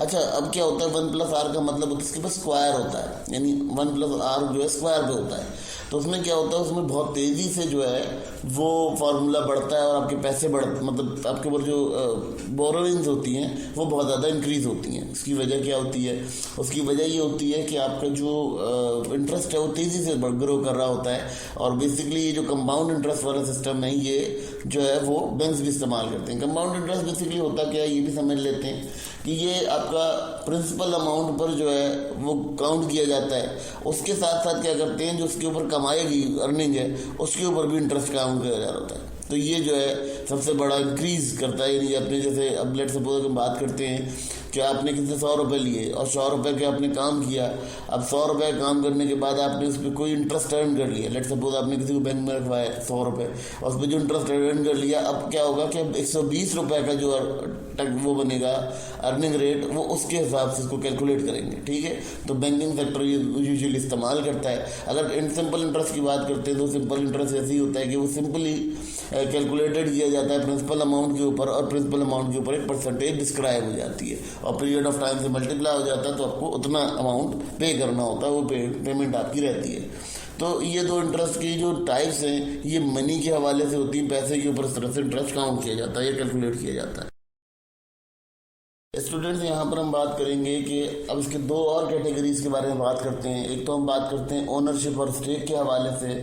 अच्छा, अब क्या होता है, 1+r का मतलब होता है इसके पास स्क्वायर होता है, यानी 1+r जो है स्क्वायर पे होता है। तो उसमें क्या होता है, उसमें बहुत तेज़ी से जो है वो फार्मूला बढ़ता है और आपके पैसे मतलब आपके ऊपर जो बोरोइंग्स होती हैं वो बहुत ज़्यादा इंक्रीज़ होती हैं। उसकी वजह क्या होती है? उसकी वजह ये होती है कि आपका जो इंटरेस्ट है वो तेज़ी से ग्रो कर रहा होता है। और बेसिकली ये जो कंपाउंड इंटरेस्ट वाला सिस्टम है, ये जो है वो बैंक्स भी इस्तेमाल करते हैं। कंपाउंड इंटरेस्ट बेसिकली होता क्या है, ये भी समझ लेते हैं कि ये आपका प्रिंसिपल अमाउंट पर जो है वो काउंट किया जाता है। उसके साथ साथ क्या करते हैं, जो उसके ऊपर कमाएगी अर्निंग है उसके ऊपर भी इंटरेस्ट काउंट किया जा रहा होता है। तो ये जो है सबसे बड़ा इंक्रीज़ करता है। यानी अपने जैसे अब लेट सपोज हम बात करते हैं कि आपने किसी से 100 रुपये लिए और 100 रुपये के आपने काम किया। अब 100 रुपये काम करने के बाद आपने उस पर कोई इंटरेस्ट अर्न कर लिया। लेट सपोज आपने किसी को बैंक में रखवाया 100 रुपये और उस पर जो इंटरेस्ट अर्न कर लिया, अब क्या होगा कि अब 120 रुपये का जो वो बनेगा अर्निंग रेट, वो उसके हिसाब से इसको कैलकुलेट करेंगे। ठीक है, तो बैंकिंग सेक्टर ये यूजुअली इस्तेमाल करता है। अगर सिंपल इंटरेस्ट की बात करते हैं तो सिंपल इंटरेस्ट ऐसे ही होता है कि वो सिंपली कैलकुलेटेड किया जाता है प्रिंसिपल अमाउंट के ऊपर, और प्रिंसिपल अमाउंट के ऊपर एक परसेंटेज डिस्क्राइब हो जाती है और पीरियड ऑफ टाइम से मल्टीप्लाई हो जाता है, तो आपको उतना अमाउंट पे करना होता है, वो पेमेंट आपकी रहती है। तो ये दो इंटरेस्ट की जो टाइप्स हैं ये मनी के हवाले से होती हैं, पैसे के ऊपर इस तरह से इंटरेस्ट काउंट किया जाता है या कैलकुलेट किया जाता है। स्टूडेंट्स, यहाँ पर हम बात करेंगे कि अब इसके दो और कैटेगरीज के बारे में बात करते हैं। एक तो हम बात करते हैं ओनरशिप और स्टेक के हवाले से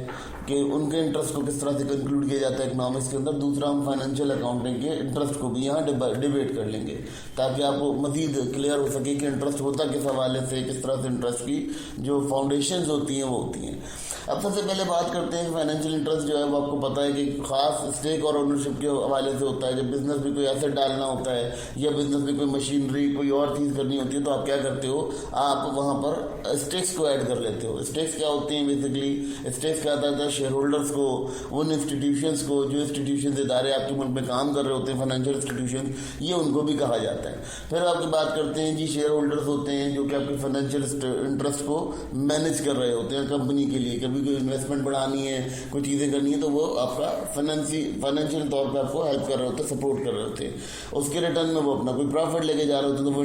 कि उनके इंटरेस्ट को किस तरह से कंक्लूड किया जाता है इकोनॉमिक्स के अंदर। दूसरा हम फाइनेंशियल अकाउंटिंग के इंटरेस्ट को भी यहाँ डिबेट कर लेंगे ताकि आपको मजीद क्लियर हो सके कि इंटरेस्ट होता किस हवाले से, किस तरह से इंटरेस्ट की जो फाउंडेशंस होती हैं वो होती हैं। अब सबसे पहले बात करते हैं फाइनेंशियल इंटरेस्ट जो है वो आपको पता है कि खास स्टेक और ओनरशिप के हवाले से होता है। जब बिजनेस में कोई एसेट डालना होता है या बिजनेस में कोई मशीनरी कोई और चीज़ करनी होती है तो आप क्या करते हो, आप वहाँ पर स्टेक्स को ऐड कर लेते हो। स्टेक्स क्या होती हैं? बेसिकली स्टेक्स क्या आता है, शेयर होल्डर्स को, उन इंस्टीट्यूशंस को, जो इंस्टीट्यूशन इदारे आपके मुल्क में काम कर रहे होते हैं, फाइनेंशियल इंस्टीट्यूशन, ये उनको भी कहा जाता है। फिर आपकी बात करते हैं जी शेयर होल्डर्स होते हैं जो कि आपके फाइनेंशियल इंटरेस्ट को मैनेज कर रहे होते हैं कंपनी के लिए। कभी कोई इन्वेस्टमेंट बढ़ानी है, कोई चीज़ें करनी है तो वो आपका फाइनेंशियल तौर पर आपको हेल्प कर रहे होते हैं, सपोर्ट कर रहे होते हैं। उसके रिटर्न में वो अपना कोई प्रॉफिट लेके जा रहे होते हैं, तो वो